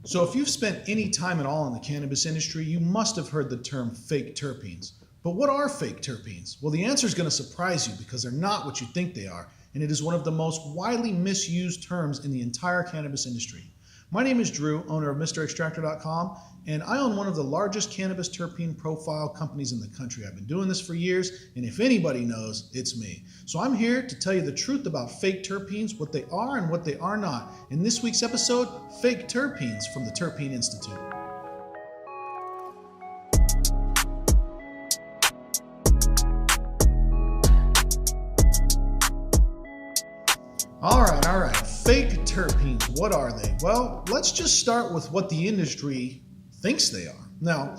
So if you've spent any time at all in the cannabis industry, you must have heard the term fake terpenes. But what are fake terpenes? Well, the answer is going to surprise you because they're not what you think they are, and it is one of the most widely misused terms in the entire cannabis industry. My name is Drew, owner of MrExtractor.com, and I own one of the largest cannabis terpene profile companies in the country. I've been doing this for years, and if anybody knows, it's me. So I'm here to tell you the truth about fake terpenes, what they are and what they are not. In this week's episode, Fake Terpenes from the Terpene Institute. All right. Fake terpenes, what are they? Well, let's just start with what the industry thinks they are. Now,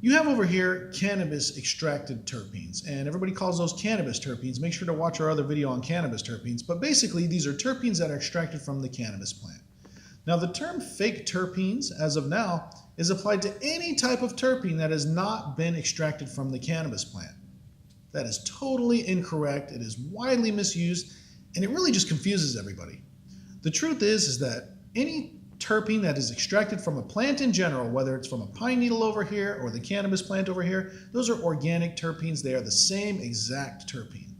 you have over here cannabis extracted terpenes, and everybody calls those cannabis terpenes. Make sure to watch our other video on cannabis terpenes, but basically these are terpenes that are extracted from the cannabis plant. Now, the term fake terpenes, as of now, is applied to any type of terpene that has not been extracted from the cannabis plant. That is totally incorrect. It is widely misused, and it really just confuses everybody. The truth is that any terpene that is extracted from a plant in general, whether it's from a pine needle over here or the cannabis plant over here, those are organic terpenes. They are the same exact terpene.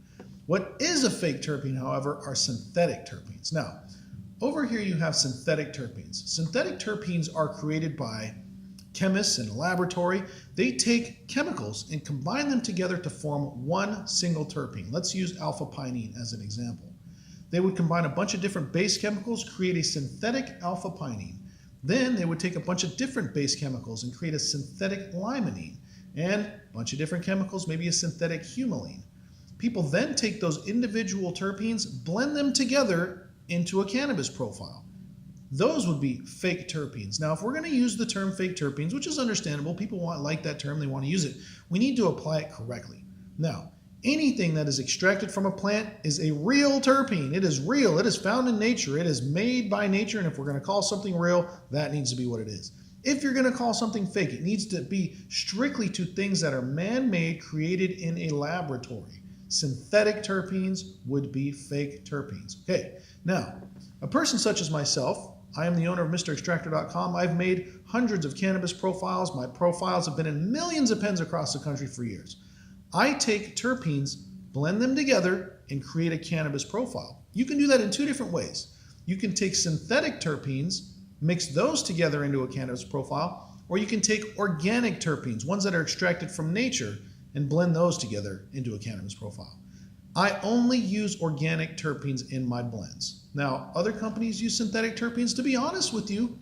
What is a fake terpene, however, are synthetic terpenes. Now, over here you have synthetic terpenes. Synthetic terpenes are created by chemists in a laboratory. They take chemicals and combine them together to form one single terpene. Let's use alpha-pinene as an example. They would combine a bunch of different base chemicals, create a synthetic alpha-pinene. Then they would take a bunch of different base chemicals and create a synthetic limonene, and a bunch of different chemicals, maybe a synthetic humulene. People then take those individual terpenes, blend them together into a cannabis profile. Those would be fake terpenes. Now, if we're going to use the term fake terpenes, which is understandable, people like that term, they want to use it, we need to apply it correctly. Now, anything that is extracted from a plant is a real terpene. It is real. It is found in nature. It is made by nature, and if we're going to call something real, that needs to be what it is. If you're going to call something fake, it needs to be strictly to things that are man-made, created in a laboratory. Synthetic terpenes would be fake terpenes. Okay, now, a person such as myself, I am the owner of MrExtractor.com. I've made hundreds of cannabis profiles. My profiles have been in millions of pens across the country for years. I take terpenes, blend them together, and create a cannabis profile. You can do that in two different ways. You can take synthetic terpenes, mix those together into a cannabis profile, or you can take organic terpenes, ones that are extracted from nature, and blend those together into a cannabis profile. I only use organic terpenes in my blends. Now, other companies use synthetic terpenes. To be honest with you,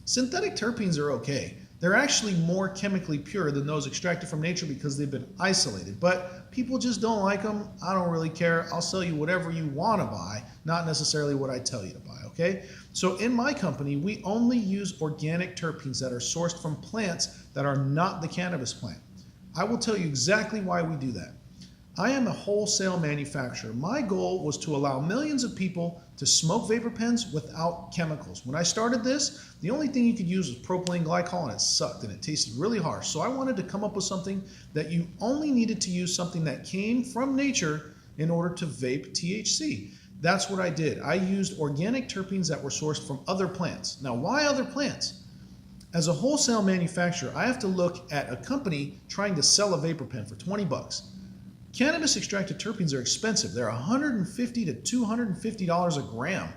synthetic terpenes are okay. They're actually more chemically pure than those extracted from nature because they've been isolated. But people just don't like them. I don't really care. I'll sell you whatever you want to buy, not necessarily what I tell you to buy, okay? So in my company, we only use organic terpenes that are sourced from plants that are not the cannabis plant. I will tell you exactly why we do that. I am a wholesale manufacturer. My goal was to allow millions of people to smoke vapor pens without chemicals. When I started this, the only thing you could use was propylene glycol, and it sucked and it tasted really harsh. So I wanted to come up with something that you only needed to use something that came from nature in order to vape THC. That's what I did. I used organic terpenes that were sourced from other plants. Now, why other plants? As a wholesale manufacturer, I have to look at a company trying to sell a vapor pen for 20 bucks. Cannabis extracted terpenes are expensive. They're $150 to $250 a gram.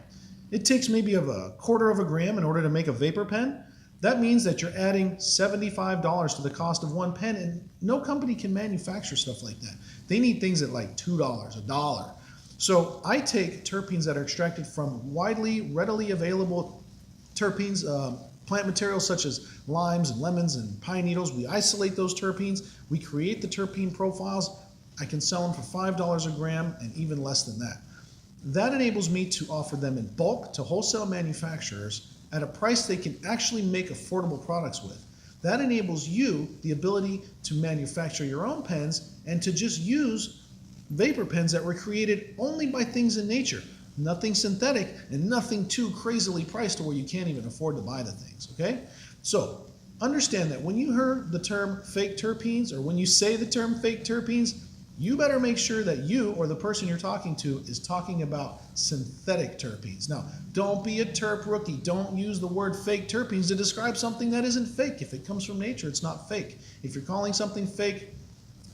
It takes maybe a quarter of a gram in order to make a vapor pen. That means that you're adding $75 to the cost of one pen, and no company can manufacture stuff like that. They need things at like $2, $1. So I take terpenes that are extracted from readily available terpenes, plant materials such as limes and lemons and pine needles. We isolate those terpenes. We create the terpene profiles. I can sell them for $5 a gram and even less than that. That enables me to offer them in bulk to wholesale manufacturers at a price they can actually make affordable products with. That enables you the ability to manufacture your own pens and to just use vapor pens that were created only by things in nature. Nothing synthetic and nothing too crazily priced to where you can't even afford to buy the things, okay? So understand that when you heard the term fake terpenes, or when you say the term fake terpenes, you better make sure that you or the person you're talking to is talking about synthetic terpenes. Now, don't be a terp rookie. Don't use the word fake terpenes to describe something that isn't fake. If it comes from nature, it's not fake. If you're calling something fake, it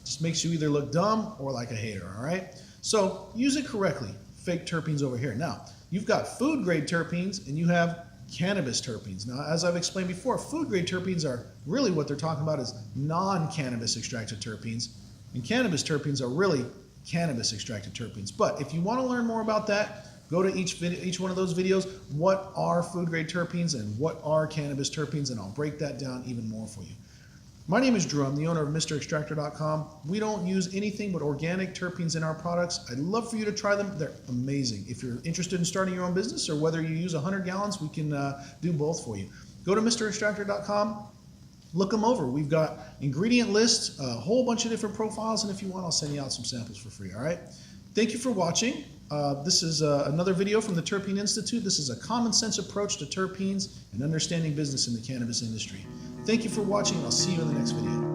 just makes you either look dumb or like a hater, all right? So use it correctly. Fake terpenes over here. Now, you've got food grade terpenes and you have cannabis terpenes. Now, as I've explained before, food grade terpenes are really what they're talking about is non-cannabis extracted terpenes. And cannabis terpenes are really cannabis extracted terpenes. But if you want to learn more about that, go to each one of those videos. What are food grade terpenes and what are cannabis terpenes? And I'll break that down even more for you. My name is Drew. I'm the owner of MrExtractor.com. We don't use anything but organic terpenes in our products. I'd love for you to try them. They're amazing. If you're interested in starting your own business or whether you use 100 gallons, we can do both for you. Go to MrExtractor.com. Look them over. We've got ingredient lists, a whole bunch of different profiles, and if you want, I'll send you out some samples for free, all right? Thank you for watching. This is another video from the Terpene Institute. This is a common sense approach to terpenes and understanding business in the cannabis industry. Thank you for watching. I'll see you in the next video.